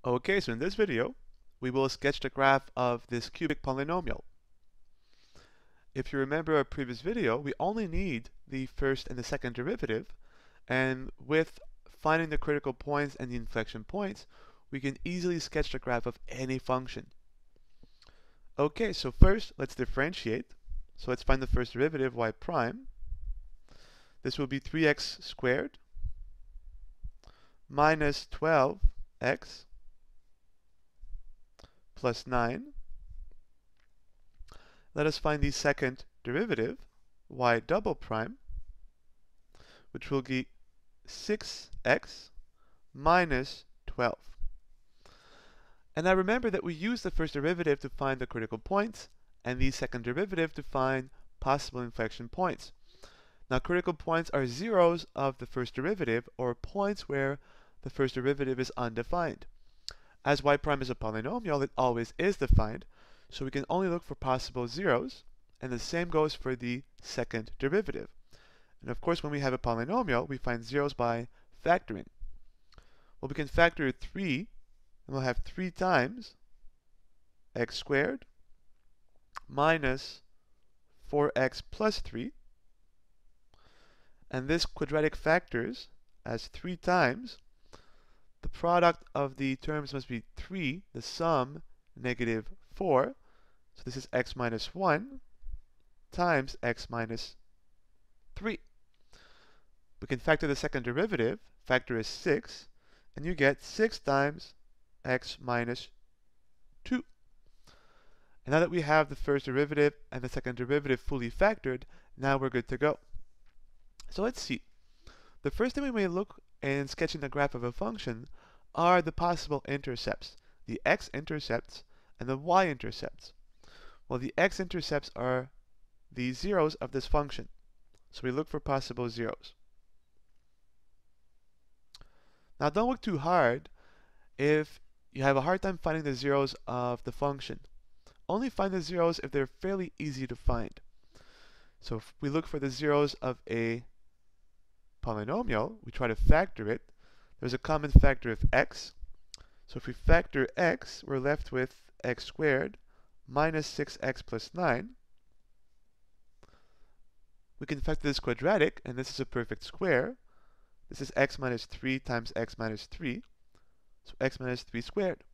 Okay, so in this video, we will sketch the graph of this cubic polynomial. If you remember our previous video, we only need the first and the second derivative, and with finding the critical points and the inflection points, we can easily sketch the graph of any function. Okay, so first, let's differentiate. So let's find the first derivative, y prime. This will be 3x squared minus 12x plus 9. Let us find the second derivative, y double prime, which will be 6x minus 12. And now remember that we use the first derivative to find the critical points, and the second derivative to find possible inflection points. Now critical points are zeros of the first derivative, or points where the first derivative is undefined. As y prime is a polynomial, it always is defined, so we can only look for possible zeros, and the same goes for the second derivative. And of course, when we have a polynomial, we find zeros by factoring. Well, we can factor 3, and we'll have 3 times x squared minus 4x plus 3. And this quadratic factors as 3 times. The product of the terms must be 3, the sum negative 4. So this is x minus 1 times x minus 3. We can factor the second derivative. Factor is 6, and you get 6 times x minus 2. And now that we have the first derivative and the second derivative fully factored, now we're good to go. So let's see. The first thing we may look in sketching the graph of a function are the possible intercepts, the x-intercepts and the y-intercepts. Well, the x-intercepts are the zeros of this function. So we look for possible zeros. Now don't look too hard if you have a hard time finding the zeros of the function. Only find the zeros if they're fairly easy to find. So if we look for the zeros of a polynomial, we try to factor it. There's a common factor of x. So if we factor x, we're left with x squared minus 6x plus 9. We can factor this quadratic, and this is a perfect square. This is x minus 3 times x minus 3. So x minus 3 squared.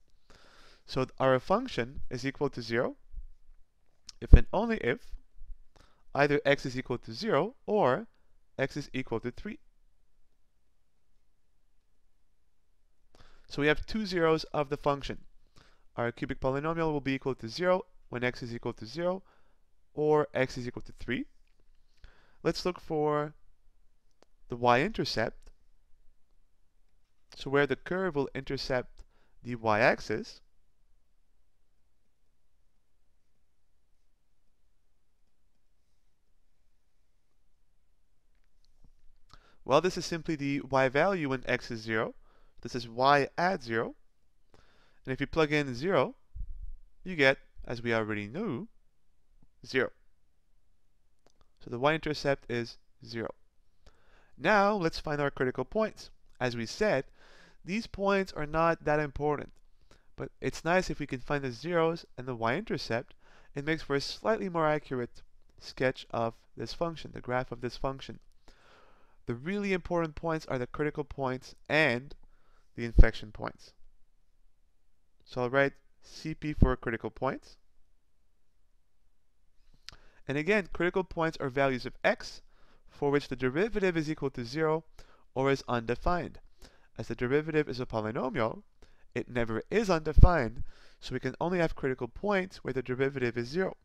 So our function is equal to 0 if and only if either x is equal to 0 or x is equal to 3. So we have 2 zeros of the function. Our cubic polynomial will be equal to 0 when x is equal to 0 or x is equal to 3. Let's look for the y-intercept. So where the curve will intercept the y-axis. Well, this is simply the y value when x is 0. This is y at 0. And if you plug in 0, you get, as we already knew, 0. So the y-intercept is 0. Now let's find our critical points. As we said, these points are not that important, but it's nice if we can find the zeros and the y-intercept. It makes for a slightly more accurate sketch of this function, the graph of this function. The really important points are the critical points and the inflection points. So I'll write CP for critical points. And again, critical points are values of x for which the derivative is equal to 0 or is undefined. As the derivative is a polynomial, it never is undefined, so we can only have critical points where the derivative is 0.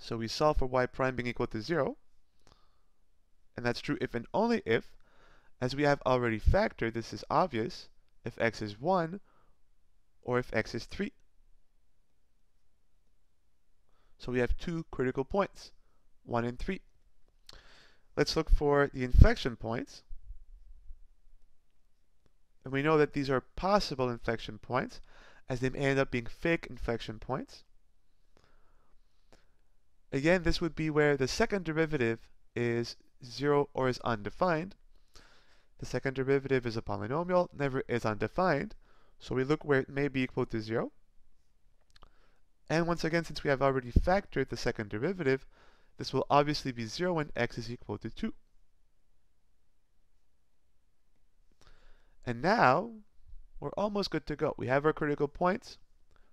So we solve for y prime being equal to 0. And that's true if and only if, as we have already factored, this is obvious, if x is 1 or if x is 3. So we have 2 critical points, 1 and 3. Let's look for the inflection points. And we know that these are possible inflection points, as they may end up being fake inflection points. Again, this would be where the second derivative is 0 or is undefined. The second derivative is a polynomial, never is undefined, So we look where it may be equal to 0. And once again, since we have already factored the second derivative, this will obviously be 0 when x is equal to 2. And now, we're almost good to go. We have our critical points,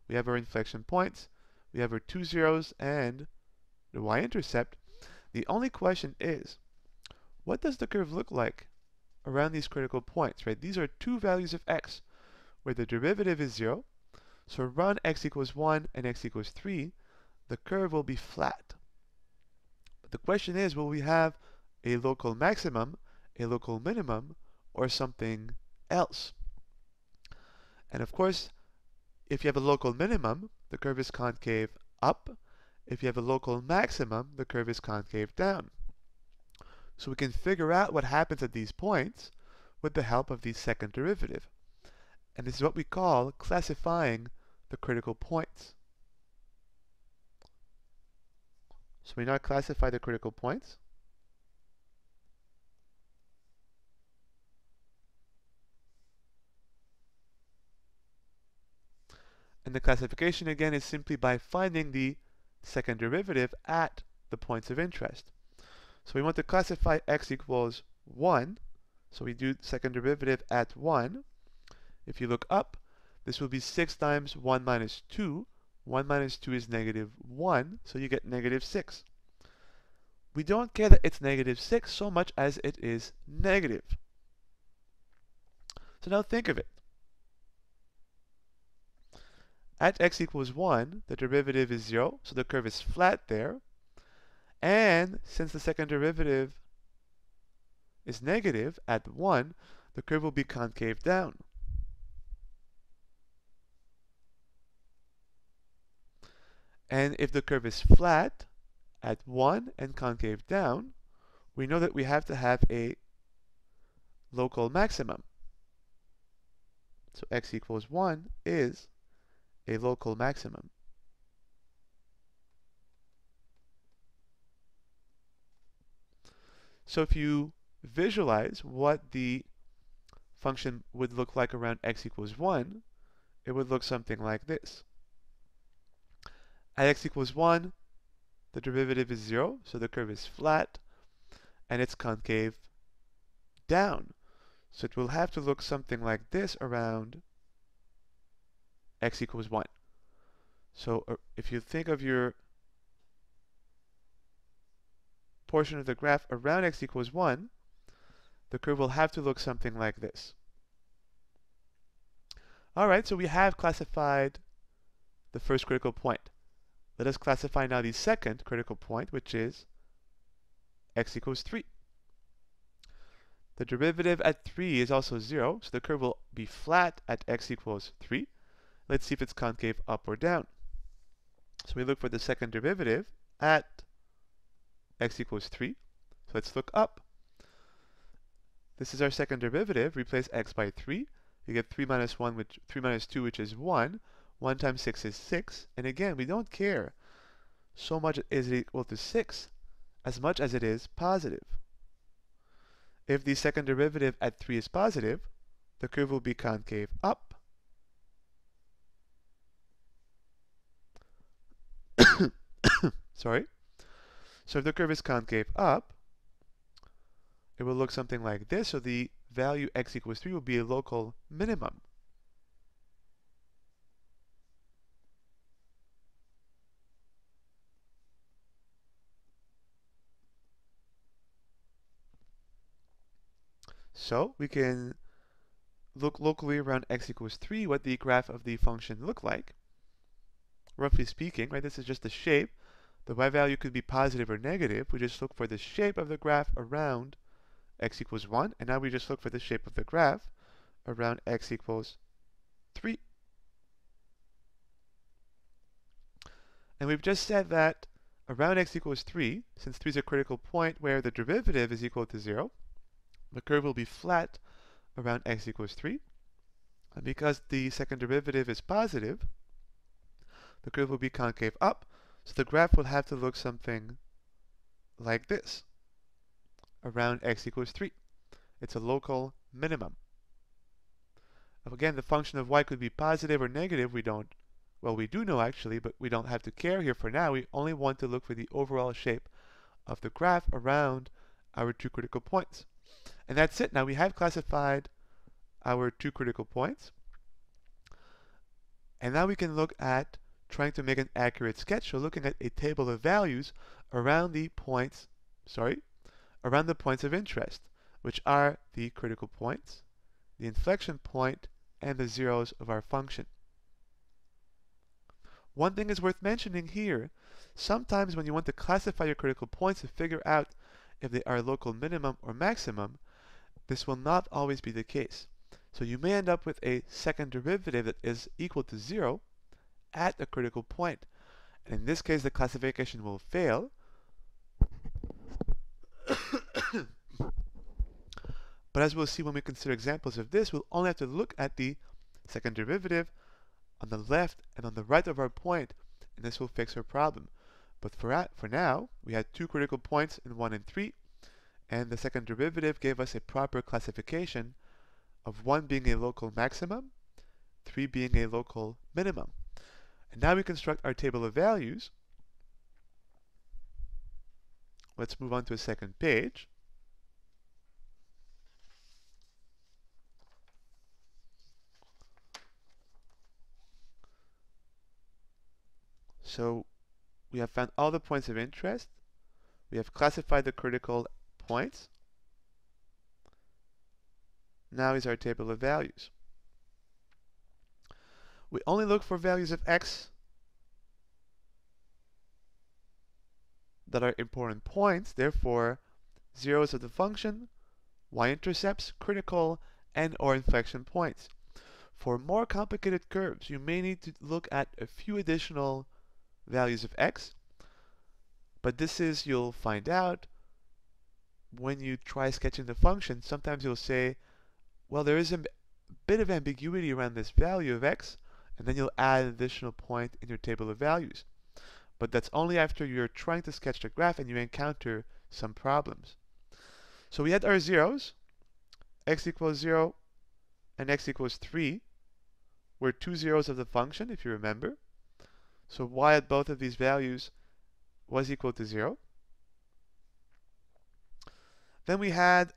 we have our inflection points, we have our two zeros and the y-intercept. The only question is, what does the curve look like around these critical points, right? These are two values of x, where the derivative is 0. So around x equals 1 and x equals 3, the curve will be flat. But the question is, will we have a local maximum, a local minimum, or something else? And of course, if you have a local minimum, the curve is concave up. If you have a local maximum, the curve is concave down. So we can figure out what happens at these points with the help of the second derivative. And this is what we call classifying the critical points. So we now classify the critical points. And the classification again is simply by finding the second derivative at the points of interest. So we want to classify x equals 1. So we do second derivative at 1. If you look up, this will be 6 times 1 minus 2. 1 minus 2 is negative 1, so you get negative 6. We don't care that it's negative 6 so much as it is negative. So now think of it. At x equals 1, the derivative is 0, so the curve is flat there. And since the second derivative is negative at 1, the curve will be concave down. And if the curve is flat at 1 and concave down, we know that we have to have a local maximum. So x equals 1 is a local maximum. So if you visualize what the function would look like around x equals 1, it would look something like this. At x equals 1, the derivative is 0, so the curve is flat, and it's concave down. So it will have to look something like this around x equals 1. So if you think of your portion of the graph around x equals 1, the curve will have to look something like this. Alright, so we have classified the first critical point. Let us classify now the second critical point, which is x equals 3. The derivative at 3 is also 0, so the curve will be flat at x equals 3. Let's see if it's concave up or down. So we look for the second derivative at x equals 3. So let's look up. This is our second derivative. Replace x by 3. You get 3 minus 1, 3 minus 2, which is 1. 1 times 6 is 6. And again, we don't care so much is it equal to 6 as much as it is positive. If the second derivative at 3 is positive, the curve will be concave up. Sorry. So if the curve is concave up, it will look something like this. So the value x equals 3 will be a local minimum. So we can look locally around x equals 3 what the graph of the function look like. Roughly speaking, right, this is just the shape. The y value could be positive or negative. We just look for the shape of the graph around x equals 1, and now we just look for the shape of the graph around x equals 3. And we've just said that around x equals 3, since 3 is a critical point where the derivative is equal to 0, the curve will be flat around x equals 3. And because the second derivative is positive, the curve will be concave up, so the graph will have to look something like this around x equals 3. It's a local minimum. Again, the function of y could be positive or negative. We don't, well, we do know actually, but we don't have to care here for now. We only want to look for the overall shape of the graph around our two critical points. And that's it. Now we have classified our two critical points. And now we can look at trying to make an accurate sketch. So looking at a table of values around the points, around the points of interest, which are the critical points, the inflection point, and the zeros of our function. One thing is worth mentioning here. Sometimes when you want to classify your critical points to figure out if they are local minimum or maximum, this will not always be the case. So you may end up with a second derivative that is equal to 0 at a critical point. And in this case, the classification will fail. But as we'll see when we consider examples of this, we'll only have to look at the second derivative on the left and on the right of our point, and this will fix our problem. But for now, we had two critical points in 1 and 3, and the second derivative gave us a proper classification of 1 being a local maximum, 3 being a local minimum. And now we construct our table of values. Let's move on to a second page. So we have found all the points of interest. We have classified the critical points. Now is our table of values. We only look for values of x that are important points, therefore zeros of the function, y-intercepts, critical, and or inflection points. For more complicated curves, you may need to look at a few additional values of x, but this is, you'll find out when you try sketching the function. Sometimes you'll say, well, there is a bit of ambiguity around this value of x, and then you'll add an additional point in your table of values. But that's only after you're trying to sketch the graph and you encounter some problems. So we had our zeros, x equals 0 and x equals 3 were two zeros of the function, if you remember. So y at both of these values was equal to 0. Then we had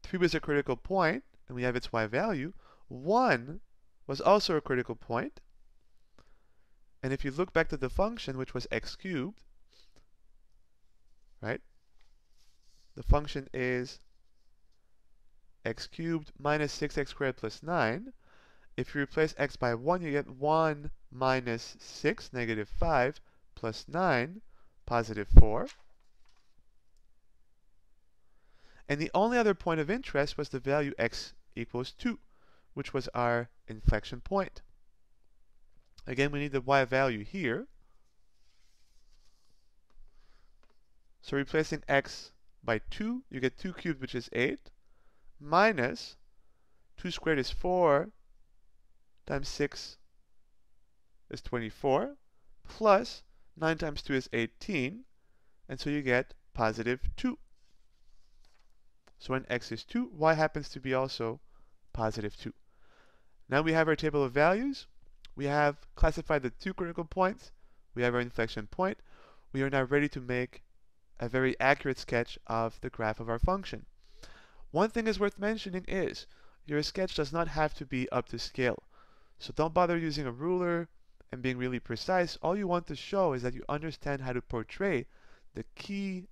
3 was a critical point, and we have its y value. 1 was also a critical point. And if you look back to the function, which was x cubed, right? The function is x cubed minus 6x squared plus 9. If you replace x by 1, you get 1 minus 6, negative 5, plus 9, positive 4. And the only other point of interest was the value x equals 2, which was our inflection point. Again, we need the y value here. So replacing x by 2, you get 2 cubed, which is 8, minus 2 squared is 4, times 6 is 24, plus 9 times 2 is 18, and so you get positive 2. So when x is 2, y happens to be also positive 2. Now we have our table of values. We have classified the two critical points. We have our inflection point. We are now ready to make a very accurate sketch of the graph of our function. One thing is worth mentioning is your sketch does not have to be up to scale. So don't bother using a ruler and being really precise. All you want to show is that you understand how to portray the key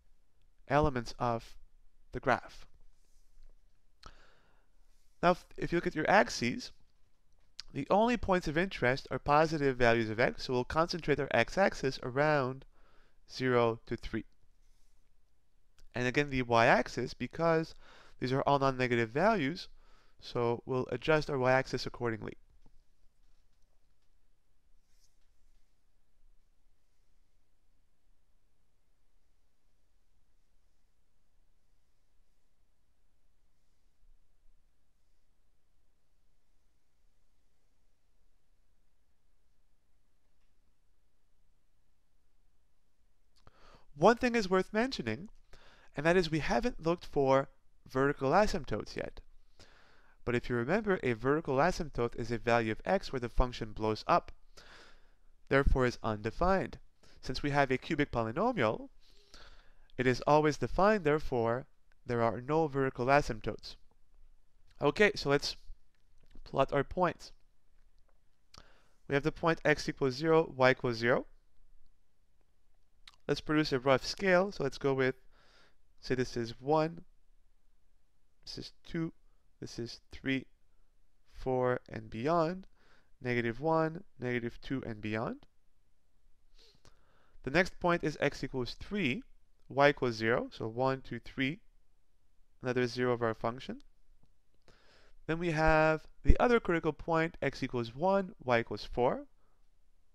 elements of the graph. Now, if you look at your axes, the only points of interest are positive values of x, so we'll concentrate our x-axis around 0 to 3. And again, the y-axis, because these are all non-negative values, so we'll adjust our y-axis accordingly. One thing is worth mentioning, and that is we haven't looked for vertical asymptotes yet. But if you remember, a vertical asymptote is a value of x where the function blows up, therefore is undefined. Since we have a cubic polynomial, it is always defined, therefore there are no vertical asymptotes. Okay, so let's plot our points. We have the point x equals 0, y equals 0. Let's produce a rough scale. So let's go with, say this is 1, this is 2, this is 3, 4, and beyond, -1, -2, and beyond. The next point is x equals 3, y equals 0, so 1, 2, 3, another 0 of our function. Then we have the other critical point, x equals 1, y equals 4.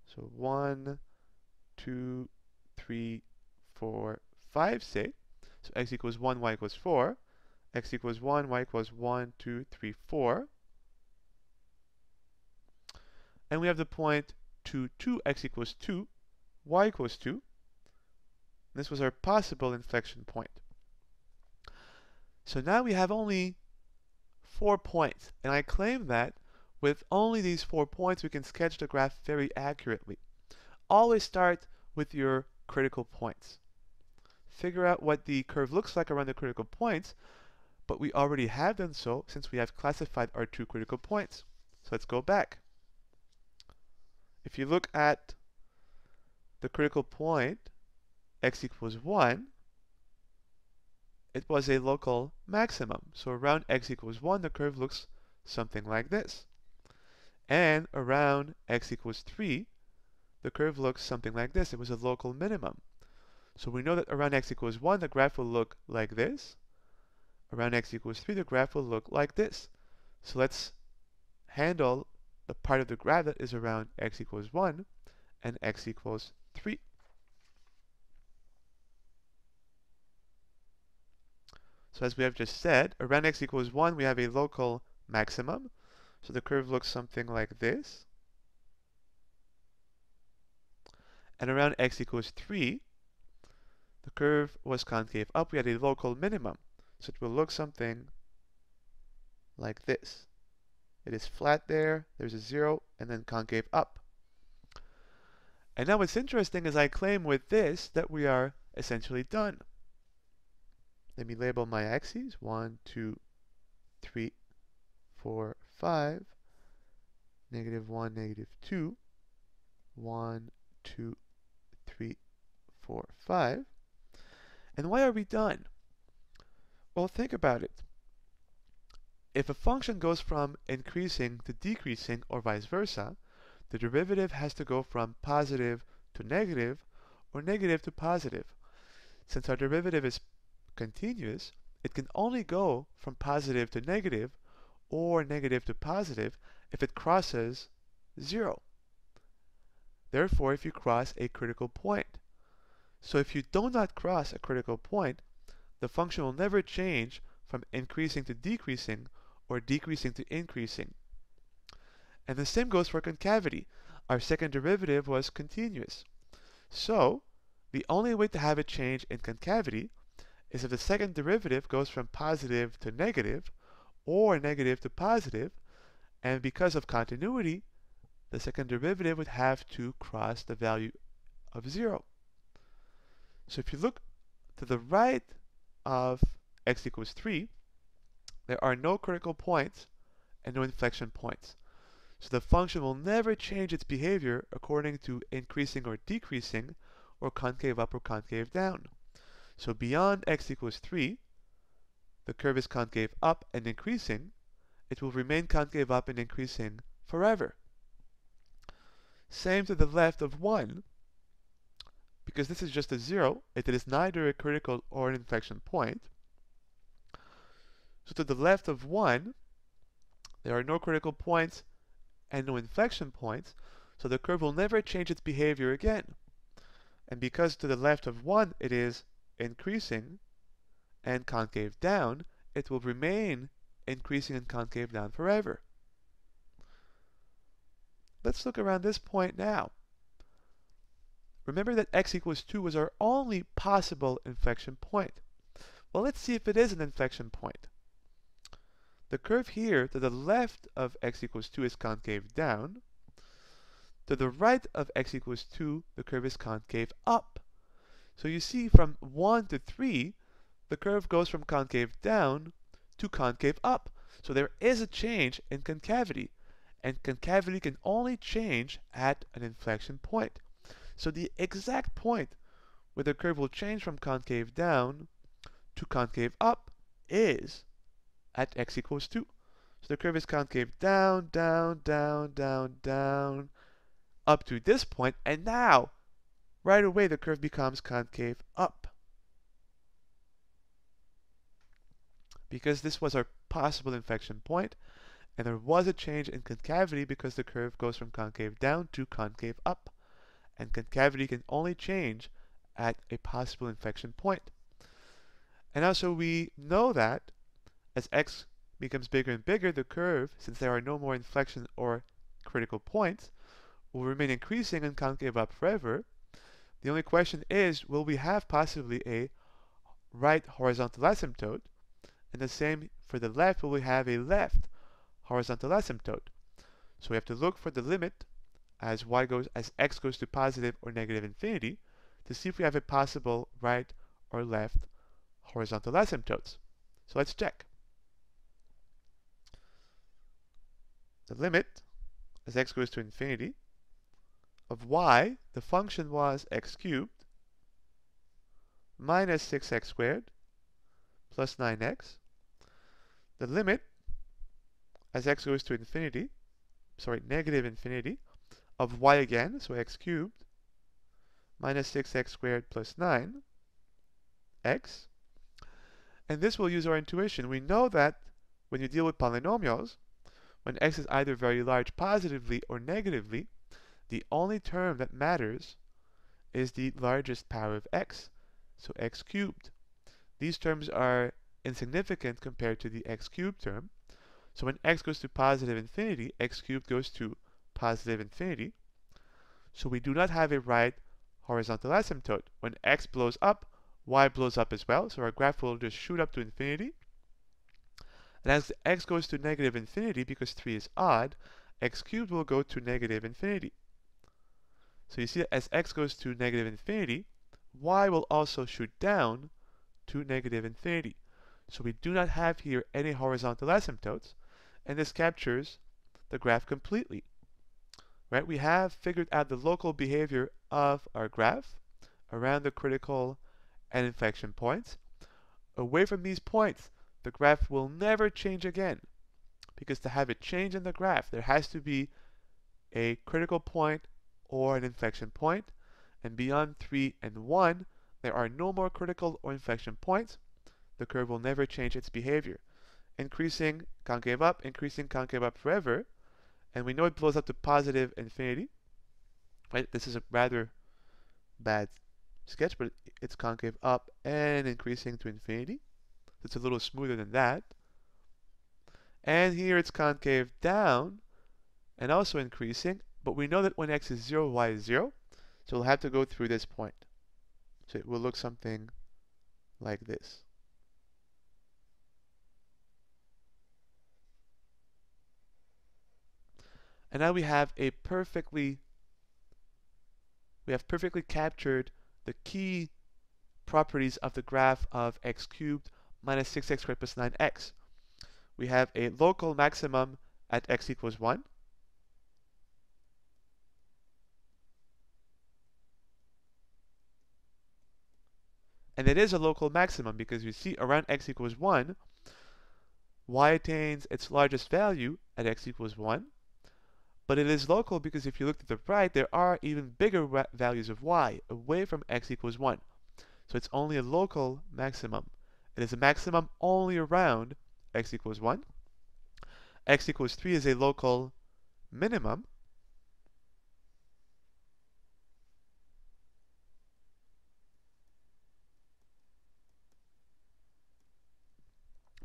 So 1, 2, 3, 4, 5, say. So x equals 1, y equals 4. X equals 1, y equals 1, 2, 3, 4. And we have the point 2, 2, x equals 2, y equals 2. This was our possible inflection point. So now we have only 4 points, and I claim that with only these 4 points we can sketch the graph very accurately. Always start with your critical points. Figure out what the curve looks like around the critical points, but we already have done so since we have classified our 2 critical points. So let's go back. If you look at the critical point, x equals 1, it was a local maximum. So around x equals 1, the curve looks something like this. And around x equals 3, the curve looks something like this. It was a local minimum. So we know that around x equals 1, the graph will look like this. Around x equals 3, the graph will look like this. So let's handle the part of the graph that is around x equals 1 and x equals 3. So as we have just said, around x equals 1, we have a local maximum. So the curve looks something like this. And around x equals 3, the curve was concave up. We had a local minimum. So it will look something like this. It is flat there, there's a 0, and then concave up. And now what's interesting is I claim with this that we are essentially done. Let me label my axes. 1, 2, 3, 4, 5. -1, -2. 1, 2, 3, 4, 5. And why are we done? Well, think about it. If a function goes from increasing to decreasing or vice versa, the derivative has to go from positive to negative or negative to positive. Since our derivative is continuous, it can only go from positive to negative or negative to positive if it crosses 0. Therefore, if you cross a critical point. So if you do not cross a critical point, the function will never change from increasing to decreasing or decreasing to increasing. And the same goes for concavity. Our second derivative was continuous. So the only way to have a change in concavity is if the second derivative goes from positive to negative or negative to positive, and because of continuity, the second derivative would have to cross the value of 0. So if you look to the right of x equals 3, there are no critical points and no inflection points. So the function will never change its behavior according to increasing or decreasing, or concave up or concave down. So beyond x equals 3, the curve is concave up and increasing. It will remain concave up and increasing forever. Same to the left of 1. Because this is just a 0, it is neither a critical or an inflection point. So to the left of 1, there are no critical points and no inflection points, so the curve will never change its behavior again. And because to the left of 1 it is increasing and concave down, it will remain increasing and concave down forever. Let's look around this point now. Remember that x equals 2 was our only possible inflection point. Well, let's see if it is an inflection point. the curve here to the left of x equals 2 is concave down. To the right of x equals 2, the curve is concave up. So you see from 1 to 3, the curve goes from concave down to concave up. So there is a change in concavity. And concavity can only change at an inflection point. So the exact point where the curve will change from concave down to concave up is at x equals 2. So the curve is concave down, down, down, down, down, up to this point, and now, right away, the curve becomes concave up. Because this was our possible inflection point, and there was a change in concavity because the curve goes from concave down to concave up. And concavity can only change at a possible inflection point. And also we know that as x becomes bigger and bigger, the curve, since there are no more inflection or critical points, will remain increasing and concave up forever. The only question is, will we have possibly a right horizontal asymptote? And the same for the left, will we have a left horizontal asymptote? So we have to look for the limit as x goes to positive or negative infinity to see if we have a possible right or left horizontal asymptotes. So let's check. The limit as x goes to infinity of y, the function was x cubed minus 6x squared plus 9x. The limit as x goes to infinity, negative infinity, of y again, so x cubed minus 6x squared plus 9x. And this will use our intuition. We know that when you deal with polynomials, when x is either very large positively or negatively, the only term that matters is the largest power of x, so x cubed. These terms are insignificant compared to the x cubed term. So when x goes to positive infinity, x cubed goes to positive infinity. So we do not have a right horizontal asymptote. When x blows up, y blows up as well. So our graph will just shoot up to infinity. And as x goes to negative infinity, because 3 is odd, x cubed will go to negative infinity. So you see that as x goes to negative infinity, y will also shoot down to negative infinity. So we do not have here any horizontal asymptotes, and this captures the graph completely. Right? We have figured out the local behavior of our graph around the critical and inflection points. Away from these points, the graph will never change again, because to have it change in the graph, there has to be a critical point or an inflection point, and beyond 3 and 1, there are no more critical or inflection points. The curve will never change its behavior. Increasing concave up forever, and we know it blows up to positive infinity. Right? This is a rather bad sketch, but it's concave up and increasing to infinity. It's a little smoother than that. And here it's concave down and also increasing, but we know that when x is 0, y is 0, so we'll have to go through this point. So it will look something like this. And now we have perfectly captured the key properties of the graph of x cubed minus 6x squared plus 9x. We have a local maximum at x equals 1. And it is a local maximum because you see around x equals 1, y attains its largest value at x equals 1. But it is local because if you look to the right, there are even bigger values of y away from x equals 1. So it's only a local maximum. It is a maximum only around x equals 1. X equals 3 is a local minimum.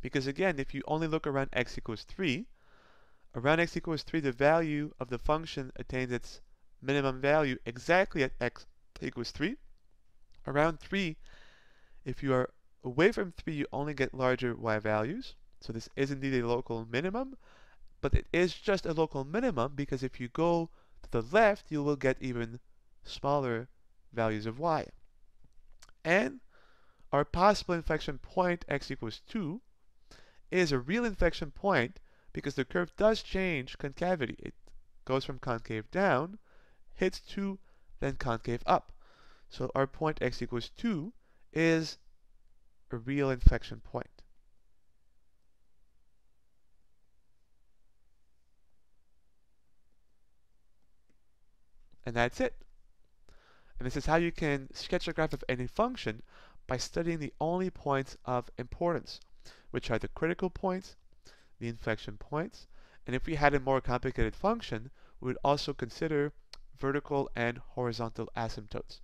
Because again, if you only look around x equals 3, around x equals 3, the value of the function attains its minimum value exactly at x equals 3. Around 3, if you are away from 3, you only get larger y values. So this is indeed a local minimum, but it is just a local minimum because if you go to the left, you will get even smaller values of y. And our possible inflection point x equals 2 is a real inflection point because the curve does change concavity. It goes from concave down, hits 2, then concave up. So our point x equals 2 is a real inflection point. And that's it. And this is how you can sketch a graph of any function by studying the only points of importance, which are the critical points, the inflection points, and if we had a more complicated function, we would also consider vertical and horizontal asymptotes.